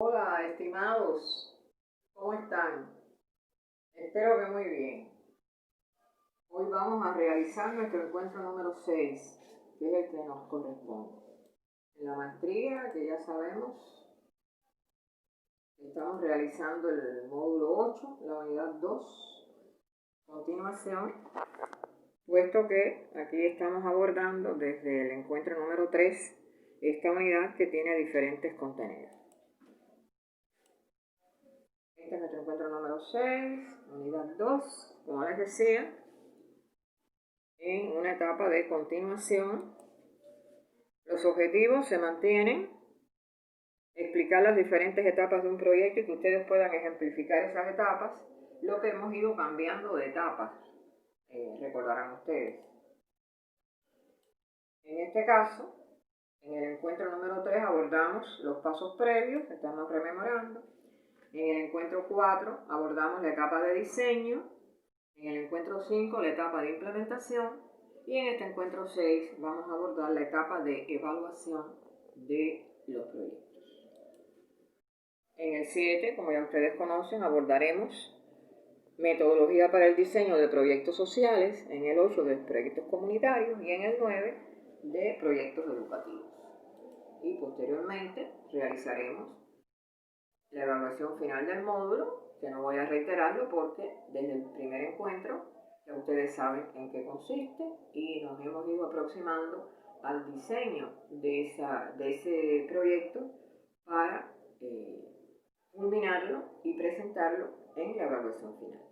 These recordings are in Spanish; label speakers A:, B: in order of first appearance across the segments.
A: Hola, estimados, ¿cómo están? Espero que muy bien. Hoy vamos a realizar nuestro encuentro número 6, que es el que nos corresponde. En la maestría, que ya sabemos, estamos realizando el módulo 8, la unidad 2, continuación, puesto que aquí estamos abordando desde el encuentro número 3 esta unidad que tiene diferentes contenidos. Este es nuestro encuentro número 6, unidad 2, como les decía, en una etapa de continuación. Los objetivos se mantienen, explicar las diferentes etapas de un proyecto y que ustedes puedan ejemplificar esas etapas, lo que hemos ido cambiando de etapas, recordarán ustedes. En este caso, en el encuentro número 3 abordamos los pasos previos, que estamos rememorando. En el encuentro 4 abordamos la etapa de diseño. En el encuentro 5 la etapa de implementación. Y en este encuentro 6 vamos a abordar la etapa de evaluación de los proyectos. En el 7, como ya ustedes conocen, abordaremos metodología para el diseño de proyectos sociales. En el 8 de proyectos comunitarios y en el 9 de proyectos educativos. Y posteriormente realizaremos la evaluación final del módulo, que no voy a reiterarlo porque desde el primer encuentro ya ustedes saben en qué consiste y nos hemos ido aproximando al diseño de ese proyecto para culminarlo y presentarlo en la evaluación final.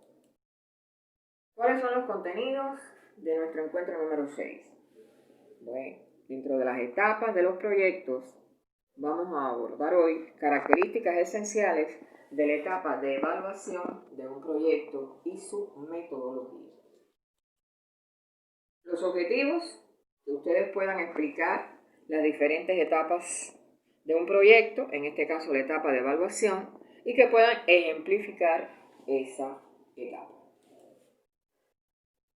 A: ¿Cuáles son los contenidos de nuestro encuentro número 6? Bueno, dentro de las etapas de los proyectos vamos a abordar hoy características esenciales de la etapa de evaluación de un proyecto y su metodología. Los objetivos, que ustedes puedan explicar las diferentes etapas de un proyecto, en este caso la etapa de evaluación, y que puedan ejemplificar esa etapa.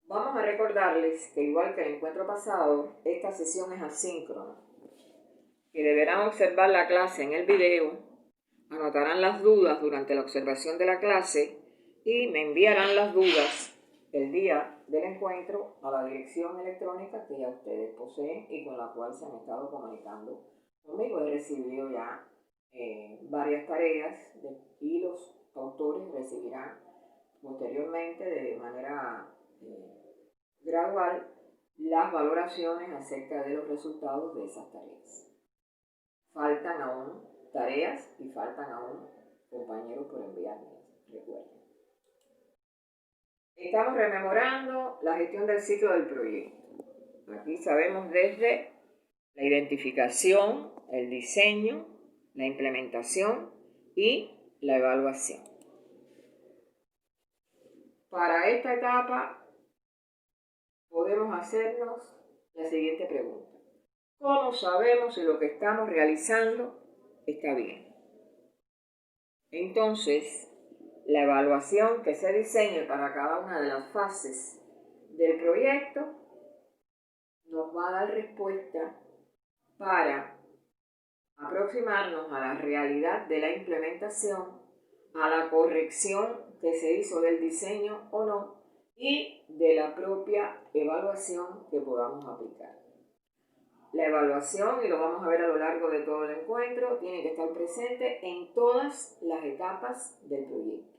A: Vamos a recordarles que igual que el encuentro pasado, esta sesión es asíncrona, que deberán observar la clase en el video, anotarán las dudas durante la observación de la clase y me enviarán las dudas el día del encuentro a la dirección electrónica que ya ustedes poseen y con la cual se han estado comunicando conmigo. He recibido ya varias tareas y los autores recibirán posteriormente de manera gradual las valoraciones acerca de los resultados de esas tareas. Faltan aún tareas y faltan aún compañeros por enviarme, recuerden. Estamos rememorando la gestión del ciclo del proyecto. Aquí sabemos desde la identificación, el diseño, la implementación y la evaluación. Para esta etapa podemos hacernos la siguiente pregunta. ¿Cómo sabemos si lo que estamos realizando está bien? Entonces, la evaluación que se diseñe para cada una de las fases del proyecto nos va a dar respuesta para aproximarnos a la realidad de la implementación, a la corrección que se hizo del diseño o no y de la propia evaluación que podamos aplicar. La evaluación, y lo vamos a ver a lo largo de todo el encuentro, tiene que estar presente en todas las etapas del proyecto.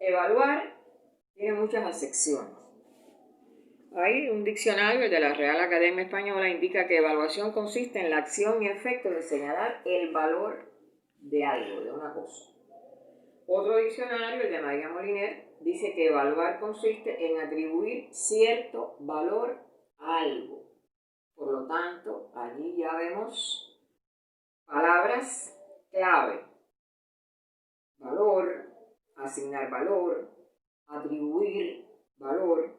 A: Evaluar tiene muchas acepciones. Hay un diccionario de la Real Academia Española indica que evaluación consiste en la acción y efecto de señalar el valor de algo, de una cosa. Otro diccionario, el de María Moliner, dice que evaluar consiste en atribuir cierto valor a algo. Por lo tanto, allí ya vemos palabras clave. Valor, asignar valor, atribuir valor.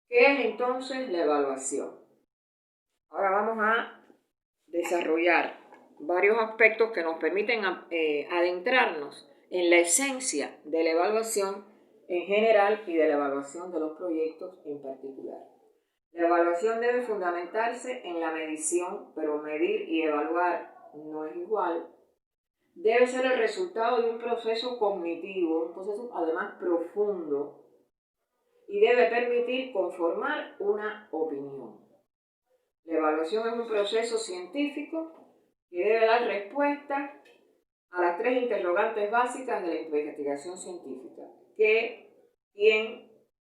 A: ¿Qué es entonces la evaluación? Ahora vamos a desarrollar varios aspectos que nos permiten adentrarnos en la esencia de la evaluación en general y de la evaluación de los proyectos en particular. La evaluación debe fundamentarse en la medición, pero medir y evaluar no es igual. Debe ser el resultado de un proceso cognitivo, un proceso además profundo, y debe permitir conformar una opinión. La evaluación es un proceso científico que debe dar respuesta a las 3 interrogantes básicas de la investigación científica: ¿qué, quién,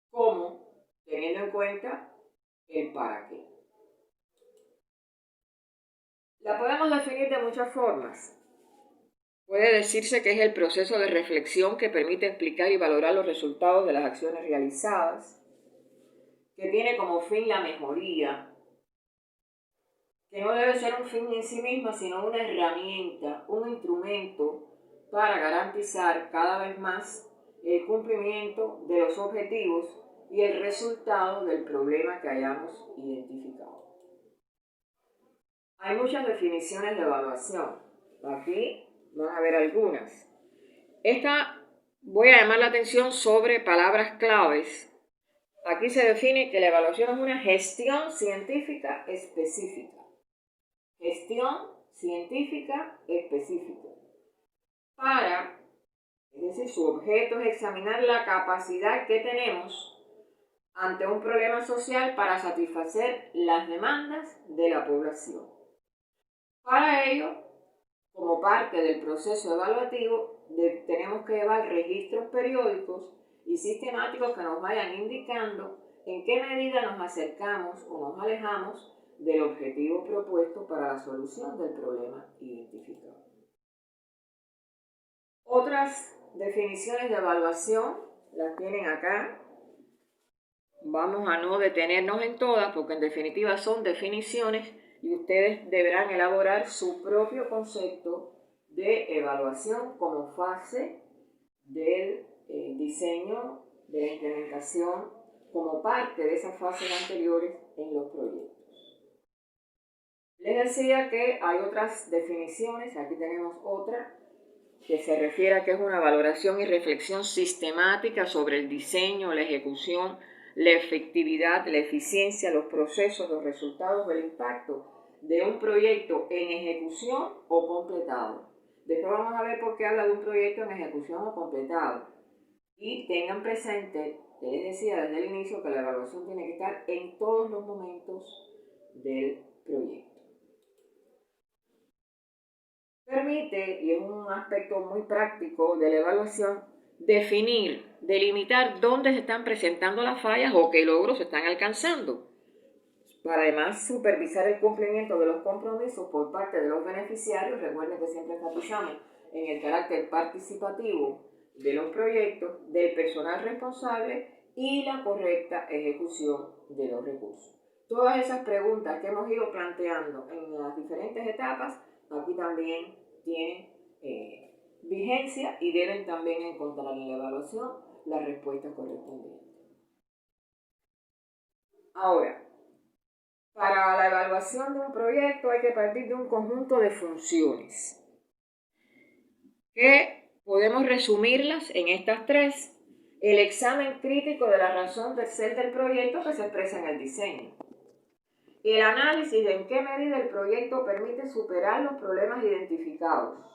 A: cómo?, teniendo en cuenta el para qué. La podemos definir de muchas formas. Puede decirse que es el proceso de reflexión que permite explicar y valorar los resultados de las acciones realizadas, que tiene como fin la mejoría, que no debe ser un fin en sí misma, sino una herramienta, un instrumento para garantizar cada vez más el cumplimiento de los objetivos y el resultado del problema que hayamos identificado. Hay muchas definiciones de evaluación. Aquí van a ver algunas. Esta voy a llamar la atención sobre palabras claves. Aquí se define que la evaluación es una gestión científica específica. Gestión científica específica. Es decir, su objeto es examinar la capacidad que tenemos ante un problema social para satisfacer las demandas de la población. Para ello, como parte del proceso evaluativo, tenemos que llevar registros periódicos y sistemáticos que nos vayan indicando en qué medida nos acercamos o nos alejamos del objetivo propuesto para la solución del problema identificado. Otras definiciones de evaluación las tienen acá. Vamos a no detenernos en todas porque en definitiva son definiciones y ustedes deberán elaborar su propio concepto de evaluación como fase del diseño, de la implementación, como parte de esas fases anteriores en los proyectos. Les decía que hay otras definiciones, aquí tenemos otra, que se refiere a que es una valoración y reflexión sistemática sobre el diseño, la ejecución, la efectividad, la eficiencia, los procesos, los resultados o el impacto de un proyecto en ejecución o completado. Después vamos a ver por qué habla de un proyecto en ejecución o completado. Y tengan presente, les decía desde el inicio, que la evaluación tiene que estar en todos los momentos del proyecto. Permite, y es un aspecto muy práctico de la evaluación, definir, delimitar dónde se están presentando las fallas o qué logros se están alcanzando, para además supervisar el cumplimiento de los compromisos por parte de los beneficiarios. Recuerden que siempre enfatizamos en el carácter participativo de los proyectos, del personal responsable y la correcta ejecución de los recursos. Todas esas preguntas que hemos ido planteando en las diferentes etapas, aquí también tienen vigencia y deben también encontrar en la evaluación la respuesta correspondiente. Ahora, para la evaluación de un proyecto hay que partir de un conjunto de funciones que podemos resumirlas en estas 3. El examen crítico de la razón de ser del proyecto que se expresa en el diseño. El análisis de en qué medida el proyecto permite superar los problemas identificados.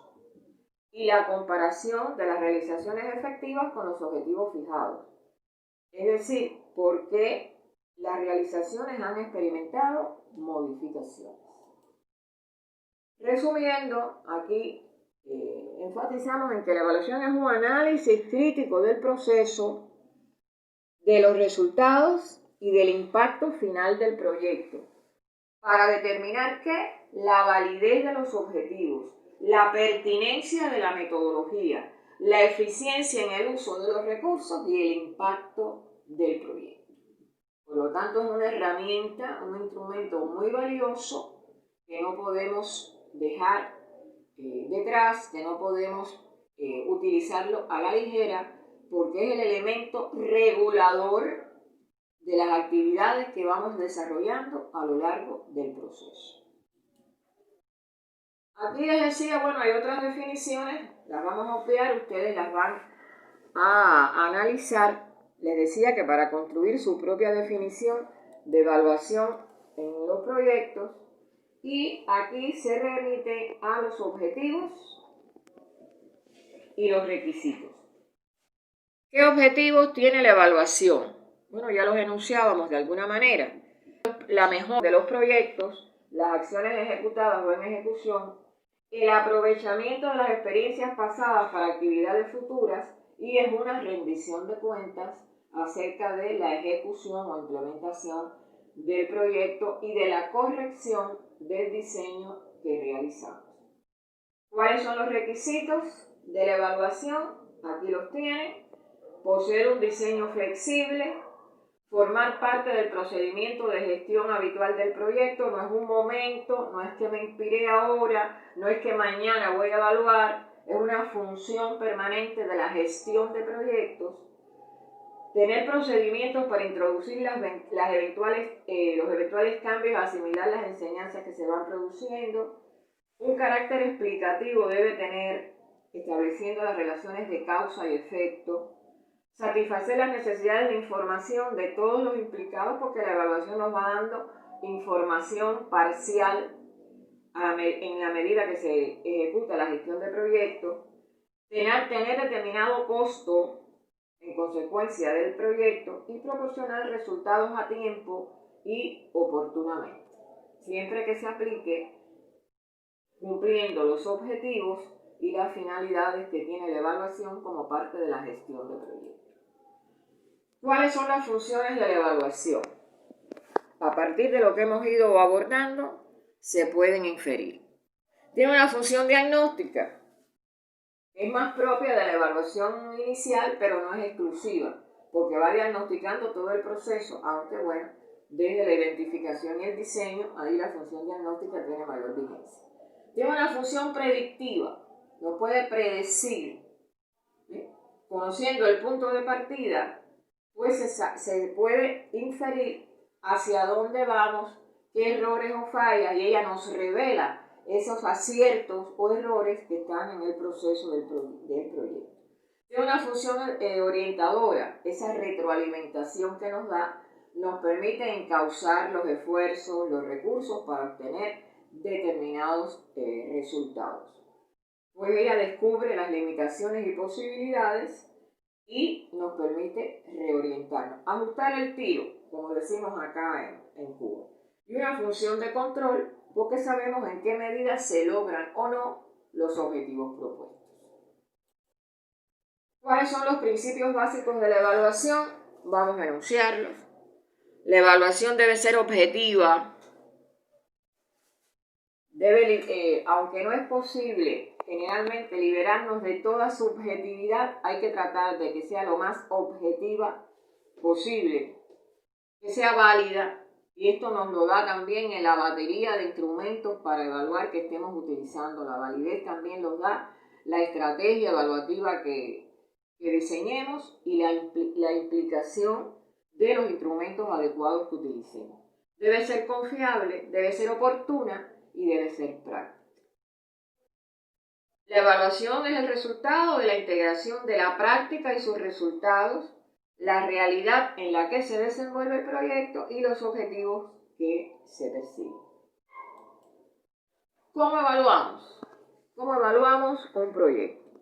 A: Y la comparación de las realizaciones efectivas con los objetivos fijados. Es decir, por qué las realizaciones han experimentado modificaciones. Resumiendo, aquí enfatizamos en que la evaluación es un análisis crítico del proceso, de los resultados y del impacto final del proyecto, para determinar que la validez de los objetivos, la pertinencia de la metodología, la eficiencia en el uso de los recursos y el impacto del proyecto. Por lo tanto, es una herramienta, un instrumento muy valioso que no podemos dejar detrás, que no podemos utilizarlo a la ligera, porque es el elemento regulador de las actividades que vamos desarrollando a lo largo del proceso. Aquí les decía, bueno, hay otras definiciones, las vamos a obviar, ustedes las van a analizar. Les decía que para construir su propia definición de evaluación en los proyectos y aquí se remite a los objetivos y los requisitos. ¿Qué objetivos tiene la evaluación? Bueno, ya los enunciábamos de alguna manera. La mejora de los proyectos, las acciones ejecutadas o en ejecución, el aprovechamiento de las experiencias pasadas para actividades futuras y es una rendición de cuentas acerca de la ejecución o implementación del proyecto y de la corrección del diseño que realizamos. ¿Cuáles son los requisitos de la evaluación? Aquí los tienen. Poseer un diseño flexible, formar parte del procedimiento de gestión habitual del proyecto, no es un momento, no es que me inspiré ahora, no es que mañana voy a evaluar, es una función permanente de la gestión de proyectos. Tener procedimientos para introducir los eventuales cambios, asimilar las enseñanzas que se van produciendo. Un carácter explicativo debe tener, estableciendo las relaciones de causa y efecto. Satisfacer las necesidades de información de todos los implicados, porque la evaluación nos va dando información parcial en la medida que se ejecuta la gestión de proyectos. Tener determinado costo en consecuencia del proyecto y proporcionar resultados a tiempo y oportunamente, siempre que se aplique cumpliendo los objetivos y las finalidades que tiene la evaluación como parte de la gestión de proyectos. ¿Cuáles son las funciones de la evaluación? A partir de lo que hemos ido abordando, se pueden inferir. Tiene una función diagnóstica. Es más propia de la evaluación inicial, pero no es exclusiva, porque va diagnosticando todo el proceso, aunque bueno, desde la identificación y el diseño, ahí la función diagnóstica tiene mayor vigencia. Tiene una función predictiva, nos puede predecir, ¿sí? Conociendo el punto de partida, pues se puede inferir hacia dónde vamos, qué errores o fallas, y ella nos revela esos aciertos o errores que están en el proceso del proyecto. Tiene una función orientadora, esa retroalimentación que nos da, nos permite encauzar los esfuerzos, los recursos para obtener determinados resultados. Pues ella descubre las limitaciones y posibilidades y nos permite reorientarnos, ajustar el tiro, como decimos acá en Cuba. Y una función de control, porque sabemos en qué medida se logran o no los objetivos propuestos. ¿Cuáles son los principios básicos de la evaluación? Vamos a enunciarlos. La evaluación debe ser objetiva. Aunque no es posible generalmente liberarnos de toda subjetividad, hay que tratar de que sea lo más objetiva posible, que sea válida, y esto nos lo da también en la batería de instrumentos para evaluar que estemos utilizando. La validez también nos da la estrategia evaluativa que diseñemos y la implicación de los instrumentos adecuados que utilicemos. Debe ser confiable, debe ser oportuna y debe ser práctica. La evaluación es el resultado de la integración de la práctica y sus resultados, la realidad en la que se desenvuelve el proyecto y los objetivos que se persiguen. ¿Cómo evaluamos? ¿Cómo evaluamos un proyecto?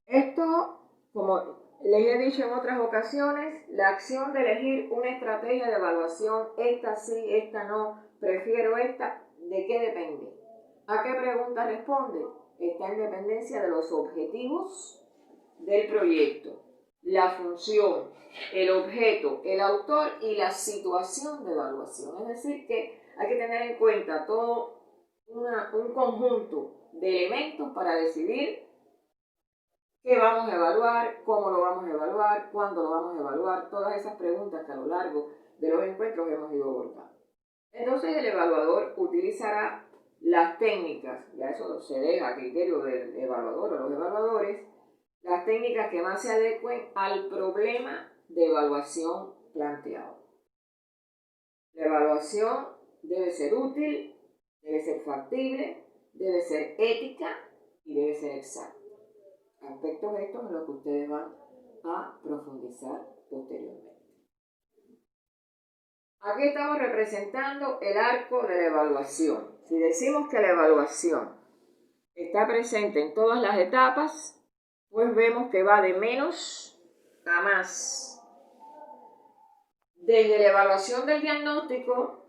A: Esto, como les he dicho en otras ocasiones, la acción de elegir una estrategia de evaluación, esta sí, esta no, prefiero esta, ¿de qué depende? ¿A qué pregunta responde? Está en dependencia de los objetivos del proyecto, la función, el objeto, el autor y la situación de evaluación. Es decir, que hay que tener en cuenta todo un conjunto de elementos para decidir qué vamos a evaluar, cómo lo vamos a evaluar, cuándo lo vamos a evaluar, todas esas preguntas que a lo largo de los encuentros hemos ido abordando. Entonces el evaluador utilizará las técnicas, ya eso se deja a criterio del evaluador o los evaluadores, las técnicas que más se adecuen al problema de evaluación planteado. La evaluación debe ser útil, debe ser factible, debe ser ética y debe ser exacta. Aspectos estos en los que ustedes van a profundizar posteriormente. Aquí estamos representando el arco de la evaluación. Si decimos que la evaluación está presente en todas las etapas, pues vemos que va de menos a más. Desde la evaluación del diagnóstico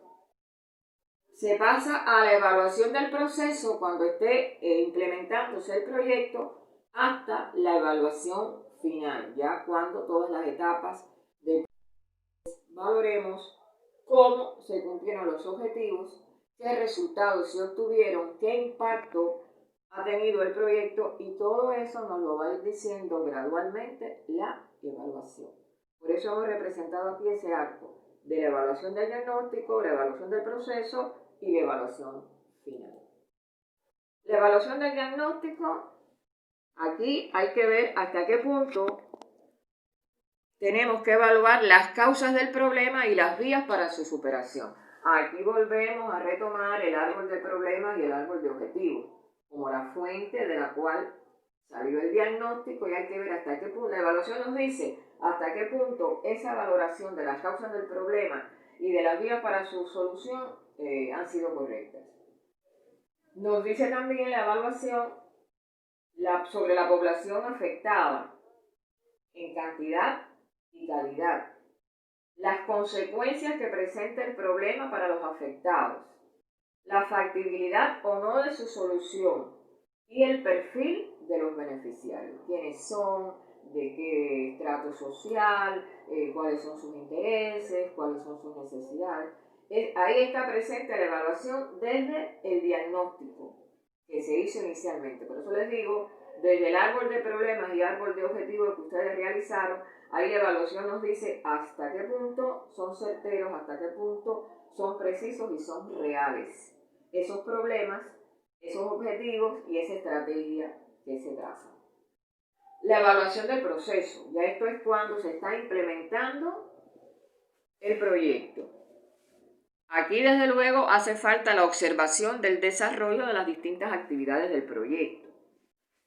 A: se pasa a la evaluación del proceso cuando esté implementándose el proyecto hasta la evaluación final, ya cuando todas las etapas del proceso valoremos cómo se cumplieron los objetivos, qué resultados se obtuvieron, qué impacto ha tenido el proyecto, y todo eso nos lo va a ir diciendo gradualmente la evaluación. Por eso hemos representado aquí ese arco de la evaluación del diagnóstico, la evaluación del proceso y la evaluación final. La evaluación del diagnóstico, aquí hay que ver hasta qué punto tenemos que evaluar las causas del problema y las vías para su superación. Aquí volvemos a retomar el árbol de problemas y el árbol de objetivos, como la fuente de la cual salió el diagnóstico, y hay que ver hasta qué punto, la evaluación nos dice hasta qué punto esa valoración de las causas del problema y de las vías para su solución han sido correctas. Nos dice también la evaluación sobre la población afectada en cantidad y calidad, las consecuencias que presenta el problema para los afectados, la factibilidad o no de su solución y el perfil de los beneficiarios, quiénes son, de qué estrato social, cuáles son sus intereses, cuáles son sus necesidades. Ahí está presente la evaluación desde el diagnóstico que se hizo inicialmente. Por eso les digo, desde el árbol de problemas y árbol de objetivos que ustedes realizaron, ahí la evaluación nos dice hasta qué punto son certeros, hasta qué punto son precisos y son reales esos problemas, esos objetivos y esa estrategia que se traza. La evaluación del proceso, ya esto es cuando se está implementando el proyecto. Aquí desde luego hace falta la observación del desarrollo de las distintas actividades del proyecto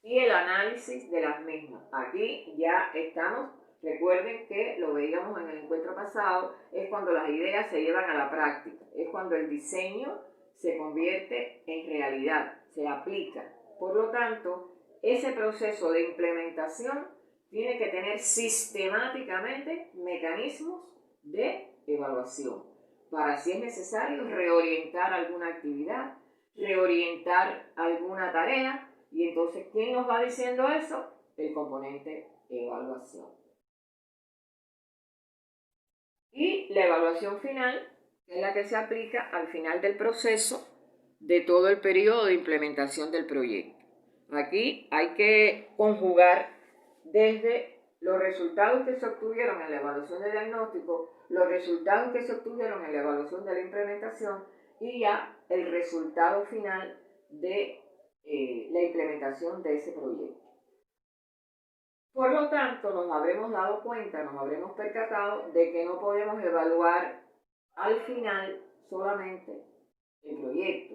A: y el análisis de las mismas. Aquí ya estamos, recuerden que lo veíamos en el encuentro pasado, es cuando las ideas se llevan a la práctica, es cuando el diseño se convierte en realidad, se aplica. Por lo tanto, ese proceso de implementación tiene que tener sistemáticamente mecanismos de evaluación para, si es necesario, reorientar alguna actividad, reorientar alguna tarea. Y entonces, ¿quién nos va diciendo eso? El componente evaluación. Y la evaluación final, que es la que se aplica al final del proceso de todo el periodo de implementación del proyecto. Aquí hay que conjugar desde los resultados que se obtuvieron en la evaluación de diagnóstico, los resultados que se obtuvieron en la evaluación de la implementación y ya el resultado final de la implementación de ese proyecto. Por lo tanto, nos habremos dado cuenta, nos habremos percatado de que no podemos evaluar al final solamente el proyecto,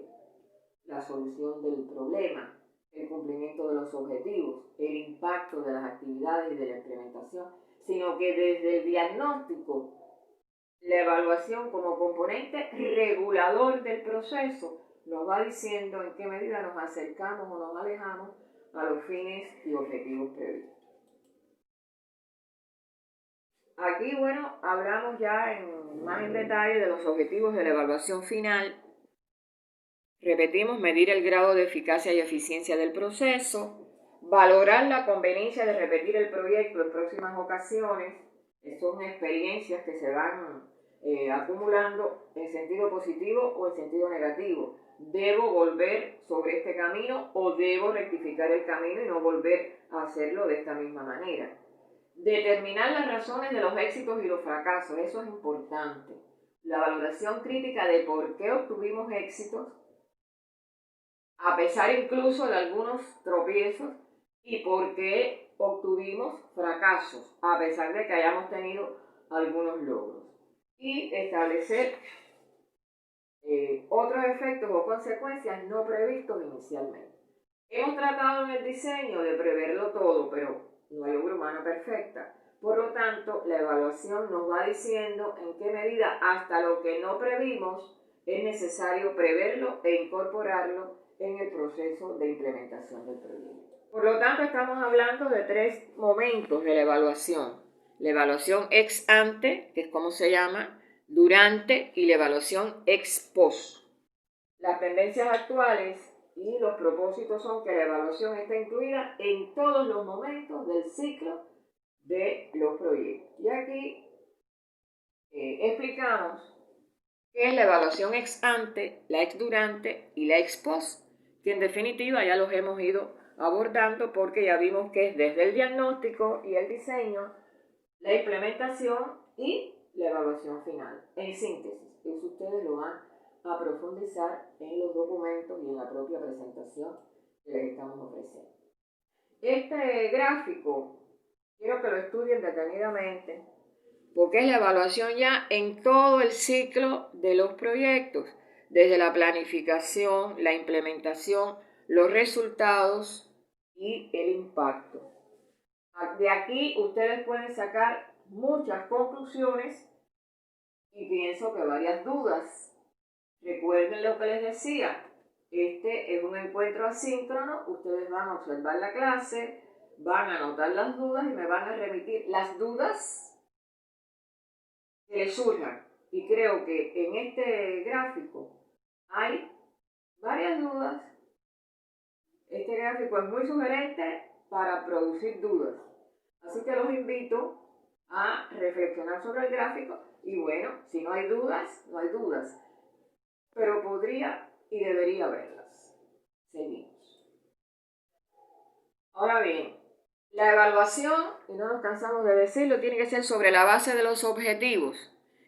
A: la solución del problema, el cumplimiento de los objetivos, el impacto de las actividades y de la implementación, sino que desde el diagnóstico, la evaluación como componente regulador del proceso nos va diciendo en qué medida nos acercamos o nos alejamos a los fines y objetivos previstos. Aquí, bueno, hablamos ya más en detalle de los objetivos de la evaluación final. Repetimos, medir el grado de eficacia y eficiencia del proceso, valorar la conveniencia de repetir el proyecto en próximas ocasiones. Son experiencias que se van acumulando en sentido positivo o en sentido negativo. ¿Debo volver sobre este camino o debo rectificar el camino y no volver a hacerlo de esta misma manera? Determinar las razones de los éxitos y los fracasos, eso es importante. La valoración crítica de por qué obtuvimos éxitos, a pesar incluso de algunos tropiezos, y por qué obtuvimos fracasos, a pesar de que hayamos tenido algunos logros. Y establecer otros efectos o consecuencias no previstos inicialmente. Hemos tratado en el diseño de preverlo todo, pero no hay obra humana perfecta. Por lo tanto, la evaluación nos va diciendo en qué medida hasta lo que no previmos es necesario preverlo e incorporarlo en el proceso de implementación del proyecto. Por lo tanto, estamos hablando de 3 momentos de la evaluación. La evaluación ex ante, que es como se llama, durante, y la evaluación ex post. Las tendencias actuales y los propósitos son que la evaluación esté incluida en todos los momentos del ciclo de los proyectos. Y aquí explicamos qué es la evaluación ex ante, la ex durante y la ex post, que en definitiva ya los hemos ido abordando porque ya vimos que es desde el diagnóstico y el diseño, la implementación y la evaluación final. En síntesis, eso ustedes lo van a profundizar en los documentos y en la propia presentación que les estamos ofreciendo. Este gráfico quiero que lo estudien detenidamente porque es la evaluación ya en todo el ciclo de los proyectos, desde la planificación, la implementación, los resultados y el impacto. De aquí ustedes pueden sacar muchas conclusiones y pienso que varias dudas. Recuerden lo que les decía, este es un encuentro asíncrono, ustedes van a observar la clase, van a anotar las dudas y me van a remitir las dudas que les surjan. Y creo que en este gráfico hay varias dudas. Este gráfico es muy sugerente para producir dudas. Así que los invito a reflexionar sobre el gráfico y bueno, si no hay dudas, no hay dudas. Pero podría y debería haberlas. Seguimos. Ahora bien, la evaluación, y no nos cansamos de decirlo, tiene que ser sobre la base de los objetivos.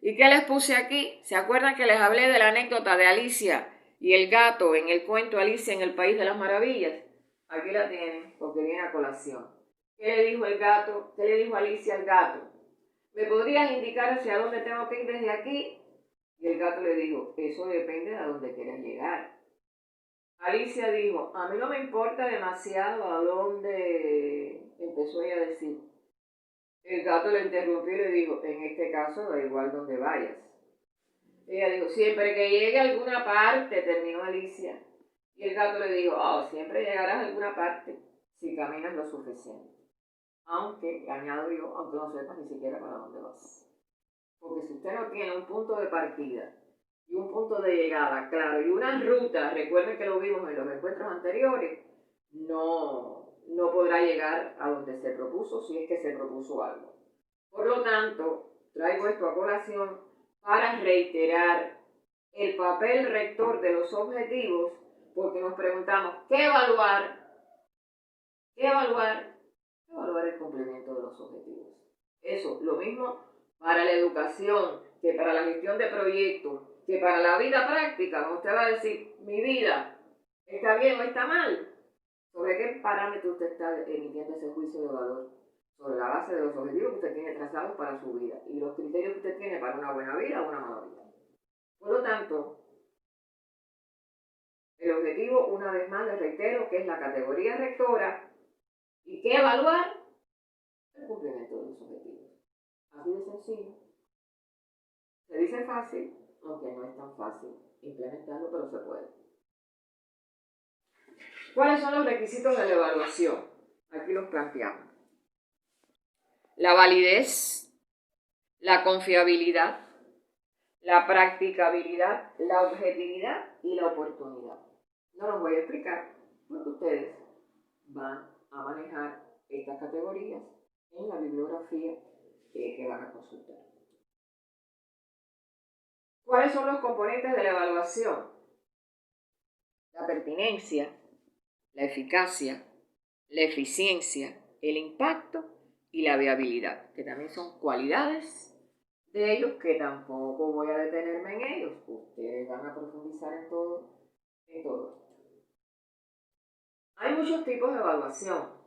A: ¿Y qué les puse aquí? ¿Se acuerdan que les hablé de la anécdota de Alicia y el gato en el cuento Alicia en el País de las Maravillas? Aquí la tienen, porque viene a colación. ¿Qué le dijo el gato? ¿Qué le dijo Alicia al gato? ¿Me podrías indicar hacia dónde tengo que ir desde aquí? Y el gato le dijo, eso depende de a dónde quieras llegar. Alicia dijo, a mí no me importa demasiado a dónde, empezó ella a decir. El gato le interrumpió y le dijo, en este caso da igual donde vayas. Ella dijo, siempre que llegue a alguna parte, terminó Alicia. Y el gato le dijo, oh, siempre llegarás a alguna parte si caminas lo suficiente. Aunque, añado yo, aunque no sepas ni siquiera para dónde vas. Porque si usted no tiene un punto de partida y un punto de llegada, claro, y una ruta, recuerden que lo vimos en los encuentros anteriores, no podrá llegar a donde se propuso si es que se propuso algo. Por lo tanto, traigo esto a colación para reiterar el papel rector de los objetivos, porque nos preguntamos, ¿qué evaluar? ¿Qué evaluar? Evaluar el cumplimiento de los objetivos. Eso, lo mismo para la educación, que para la gestión de proyectos, que para la vida práctica. Cuando usted va a decir, mi vida, ¿está bien o está mal? ¿Sobre qué parámetro usted está emitiendo ese juicio de valor? Sobre la base de los objetivos que usted tiene trazados para su vida y los criterios que usted tiene para una buena vida o una mala vida. Por lo tanto, el objetivo, una vez más les reitero, que es la categoría rectora y que evaluar el cumplimiento de los objetivos. Así de sencillo. Se dice fácil, aunque no es tan fácil implementarlo, pero se puede. ¿Cuáles son los requisitos de la evaluación? Aquí los planteamos. La validez, la confiabilidad, la practicabilidad, la objetividad y la oportunidad. No los voy a explicar porque ustedes van a manejar estas categorías en la bibliografía que van a consultar. ¿Cuáles son los componentes de la evaluación? La pertinencia, la eficacia, la eficiencia, el impacto y la viabilidad, que también son cualidades de ellos que tampoco voy a detenerme en ellos. Ustedes van a profundizar en todo esto. Hay muchos tipos de evaluación.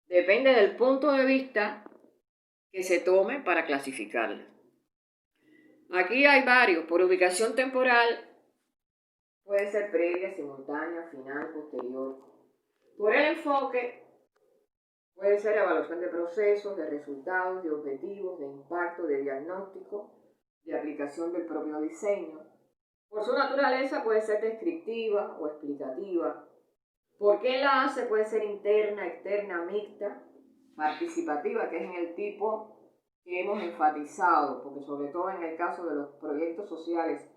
A: Depende del punto de vista que se tome para clasificarla. Aquí hay varios. Por ubicación temporal, puede ser previa, simultánea, final, posterior. Por el enfoque, Puede ser evaluación de procesos, de resultados, de objetivos, de impacto, de diagnóstico, de aplicación del propio diseño. Por su naturaleza puede ser descriptiva o explicativa. ¿Por qué la hace? Puede ser interna, externa, mixta, participativa, que es en el tipo que hemos enfatizado, porque sobre todo en el caso de los proyectos sociales,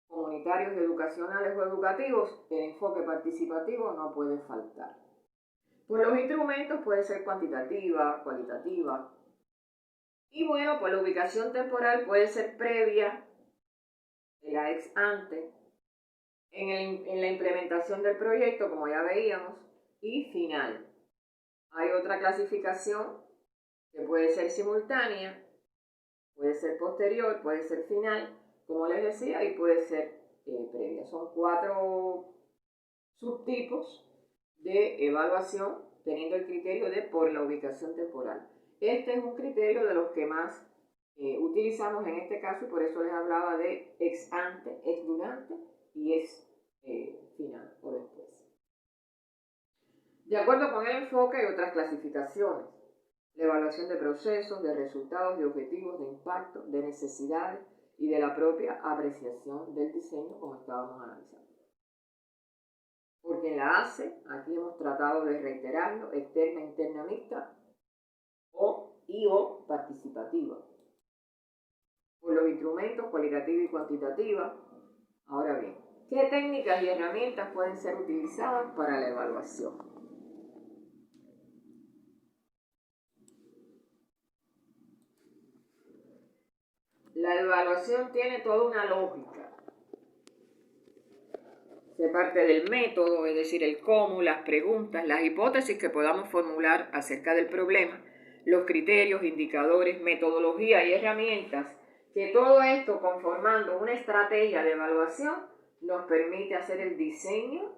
A: comunitarios, educacionales o educativos, el enfoque participativo no puede faltar. Por los instrumentos puede ser cuantitativa, cualitativa. Y bueno, pues la ubicación temporal puede ser previa, la ex ante, en la implementación del proyecto, como ya veíamos, y final. Hay otra clasificación que puede ser simultánea, puede ser posterior, puede ser final, como les decía, y puede ser previa. Son 4 subtipos de evaluación teniendo el criterio de por la ubicación temporal. Este es un criterio de los que más utilizamos en este caso y por eso les hablaba de ex ante, ex durante y ex final o después. De acuerdo con el enfoque hay otras clasificaciones. La evaluación de procesos, de resultados, de objetivos, de impacto, de necesidades y de la propia apreciación del diseño como estábamos analizando. Por quien la hace, aquí hemos tratado de reiterarlo, externa, interna, mixta o participativa. Por los instrumentos cualitativa y cuantitativa. Ahora bien, ¿qué técnicas y herramientas pueden ser utilizadas para la evaluación? La evaluación tiene toda una lógica. Se parte del método, es decir, el cómo, las preguntas, las hipótesis que podamos formular acerca del problema, los criterios, indicadores, metodología y herramientas, que todo esto conformando una estrategia de evaluación nos permite hacer el diseño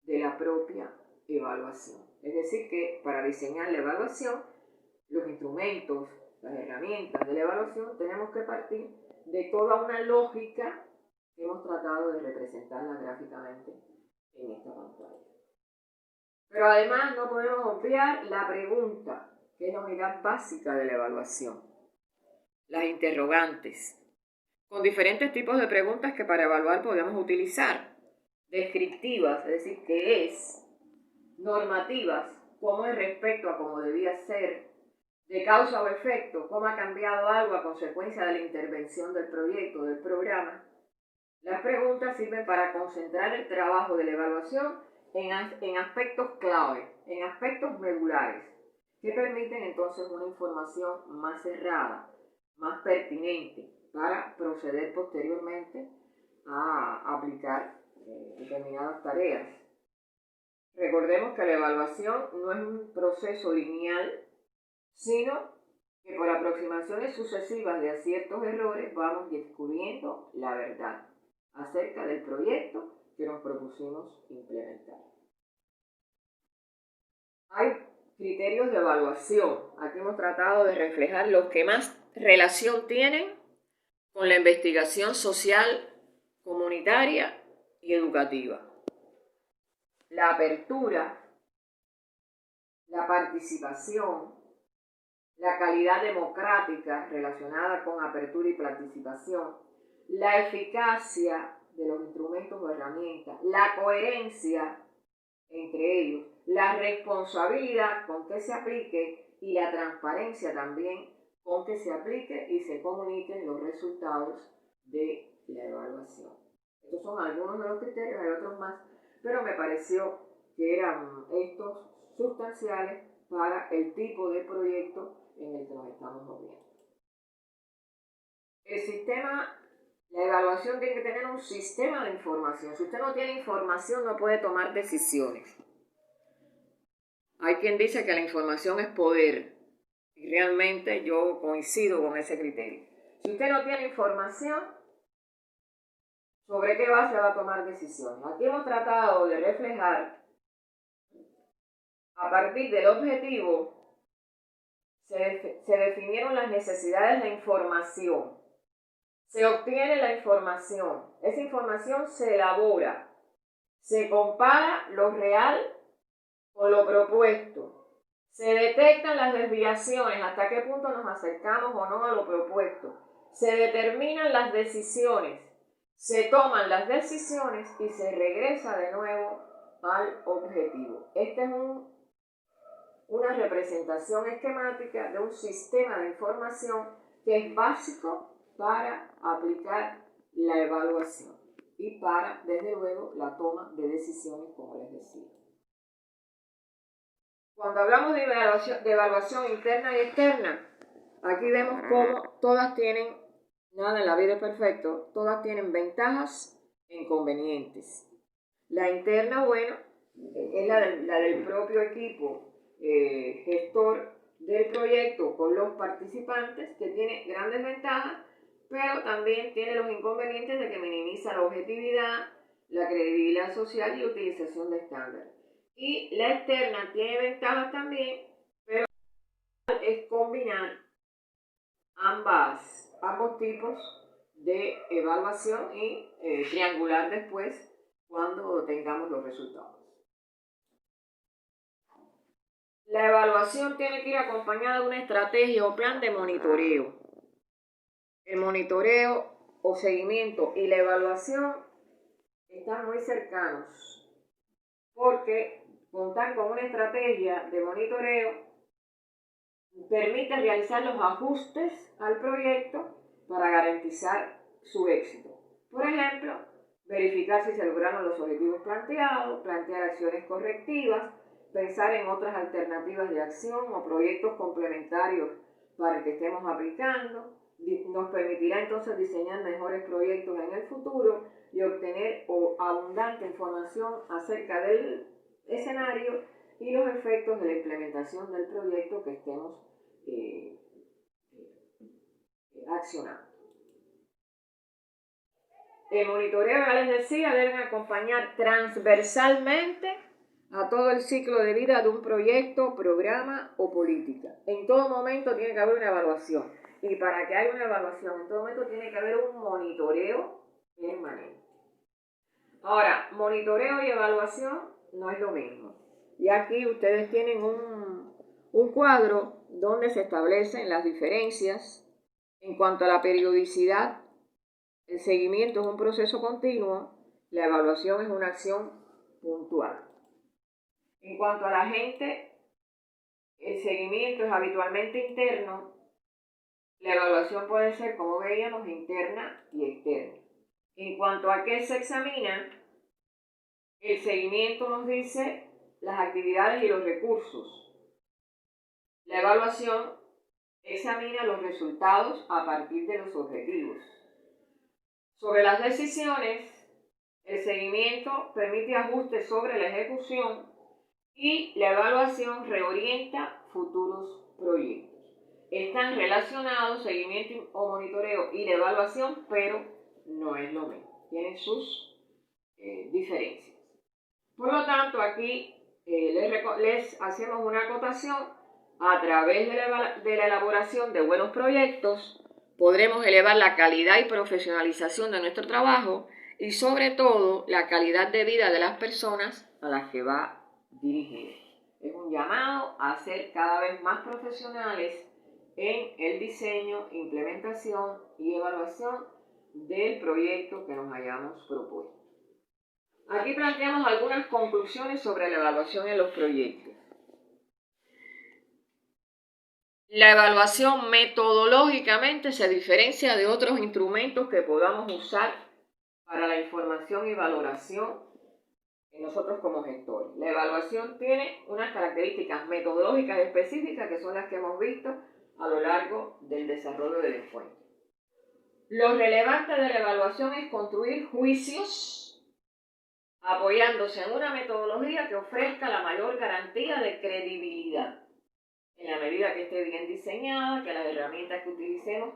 A: de la propia evaluación. Es decir, que para diseñar la evaluación, los instrumentos, las herramientas de la evaluación, tenemos que partir de toda una lógica que hemos tratado de representarla gráficamente en esta pantalla. Pero además no podemos obviar la pregunta, que es la unidad básica de la evaluación. Las interrogantes, con diferentes tipos de preguntas que para evaluar podemos utilizar. Descriptivas, es decir, qué es. Normativas, cómo es respecto a cómo debía ser. De causa o efecto, cómo ha cambiado algo a consecuencia de la intervención del proyecto, del programa. Las preguntas sirven para concentrar el trabajo de la evaluación en aspectos clave, en aspectos medulares, que permiten entonces una información más cerrada, más pertinente, para proceder posteriormente a aplicar determinadas tareas. Recordemos que la evaluación no es un proceso lineal, sino que por aproximaciones sucesivas de ciertos errores vamos descubriendo la verdad acerca del proyecto que nos propusimos implementar. Hay criterios de evaluación. Aquí hemos tratado de reflejar los que más relación tienen con la investigación social, comunitaria y educativa. La apertura, la participación, la calidad democrática relacionada con apertura y participación, la eficacia de los instrumentos o herramientas, la coherencia entre ellos, la responsabilidad con que se aplique y la transparencia también con que se aplique y se comuniquen los resultados de la evaluación. Estos son algunos de los criterios, hay otros más, pero me pareció que eran estos sustanciales para el tipo de proyecto en el que nos estamos moviendo. El sistema, la evaluación tiene que tener un sistema de información. Si usted no tiene información, no puede tomar decisiones. Hay quien dice que la información es poder, y realmente yo coincido con ese criterio. Si usted no tiene información, ¿sobre qué base va a tomar decisiones? Aquí hemos tratado de reflejar, a partir del objetivo, se definieron las necesidades de información. Se obtiene la información, esa información se elabora, se compara lo real con lo propuesto, Se detectan las desviaciones, hasta qué punto nos acercamos o no a lo propuesto. Se determinan las decisiones, se toman las decisiones y se regresa de nuevo al objetivo. Esta es una representación esquemática de un sistema de información que es básico para aplicar la evaluación y para, desde luego, la toma de decisiones, como les decía. Cuando hablamos de evaluación interna y externa, aquí vemos cómo todas tienen, nada en la vida es perfecto, todas tienen ventajas e inconvenientes. La interna, bueno, es la del propio equipo gestor del proyecto con los participantes, que tiene grandes ventajas, pero también tiene los inconvenientes de que minimiza la objetividad, la credibilidad social y la utilización de estándares. Y la externa tiene ventajas también, pero es combinar ambos tipos de evaluación y triangular después cuando tengamos los resultados. La evaluación tiene que ir acompañada de una estrategia o plan de monitoreo. El monitoreo o seguimiento y la evaluación están muy cercanos, porque contar con una estrategia de monitoreo permite realizar los ajustes al proyecto para garantizar su éxito. Por ejemplo, verificar si se lograron los objetivos planteados, plantear acciones correctivas, pensar en otras alternativas de acción o proyectos complementarios para el que estemos aplicando. Nos permitirá entonces diseñar mejores proyectos en el futuro y obtener abundante información acerca del escenario y los efectos de la implementación del proyecto que estemos accionando. El monitoreo, ya les decía, deben acompañar transversalmente a todo el ciclo de vida de un proyecto, programa o política. En todo momento tiene que haber una evaluación. Y para que haya una evaluación, en todo momento tiene que haber un monitoreo permanente. Ahora, monitoreo y evaluación no es lo mismo. Y aquí ustedes tienen un cuadro donde se establecen las diferencias en cuanto a la periodicidad. El seguimiento es un proceso continuo, la evaluación es una acción puntual. En cuanto a la gente, el seguimiento es habitualmente interno, la evaluación puede ser, como veíamos, interna y externa. En cuanto a qué se examina, el seguimiento nos dice las actividades y los recursos. La evaluación examina los resultados a partir de los objetivos. Sobre las decisiones, el seguimiento permite ajustes sobre la ejecución y la evaluación reorienta futuros proyectos. Están relacionados seguimiento o monitoreo y la evaluación, pero no es lo mismo. Tienen sus diferencias. Por lo tanto, aquí les hacemos una acotación. A través de la elaboración de buenos proyectos, podremos elevar la calidad y profesionalización de nuestro trabajo y sobre todo la calidad de vida de las personas a las que va dirigido. Es un llamado a ser cada vez más profesionales en el diseño, implementación y evaluación del proyecto que nos hayamos propuesto. Aquí planteamos algunas conclusiones sobre la evaluación en los proyectos. La evaluación metodológicamente se diferencia de otros instrumentos que podamos usar para la información y valoración en nosotros como gestores. La evaluación tiene unas características metodológicas específicas que son las que hemos visto a lo largo del desarrollo del encuentro. Lo relevante de la evaluación es construir juicios apoyándose en una metodología que ofrezca la mayor garantía de credibilidad, en la medida que esté bien diseñada, que las herramientas que utilicemos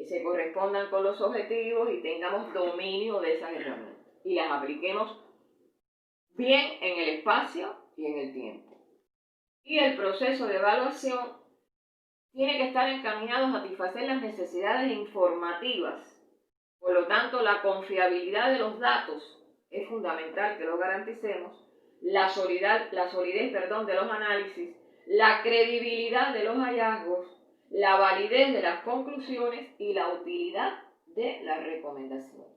A: se correspondan con los objetivos y tengamos dominio de esas herramientas y las apliquemos bien en el espacio y en el tiempo. Y el proceso de evaluación tiene que estar encaminado a satisfacer las necesidades informativas. Por lo tanto, la confiabilidad de los datos es fundamental que lo garanticemos, la solidez de los análisis, la credibilidad de los hallazgos, la validez de las conclusiones y la utilidad de las recomendaciones.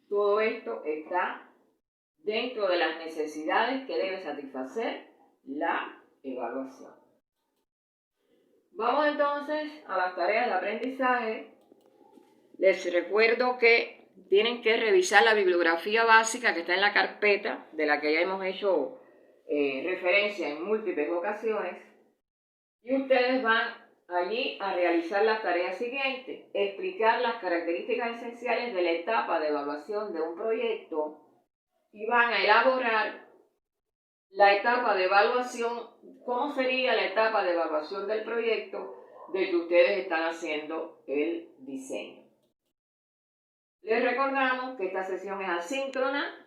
A: Todo esto está dentro de las necesidades que debe satisfacer la evaluación. Vamos entonces a las tareas de aprendizaje. Les recuerdo que tienen que revisar la bibliografía básica que está en la carpeta, de la que ya hemos hecho referencia en múltiples ocasiones, y ustedes van allí a realizar las tareas siguientes: explicar las características esenciales de la etapa de evaluación de un proyecto, y van a elaborar la etapa de evaluación, cómo sería la etapa de evaluación del proyecto del que ustedes están haciendo el diseño. Les recordamos que esta sesión es asíncrona,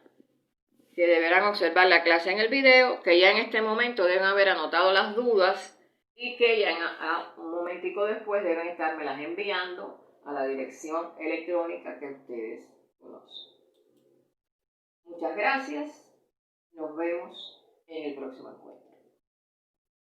A: que deberán observar la clase en el video, que ya en este momento deben haber anotado las dudas y que ya un momentico después deben estármelas enviando a la dirección electrónica que ustedes conocen. Muchas gracias. Nos vemos en el próximo encuentro.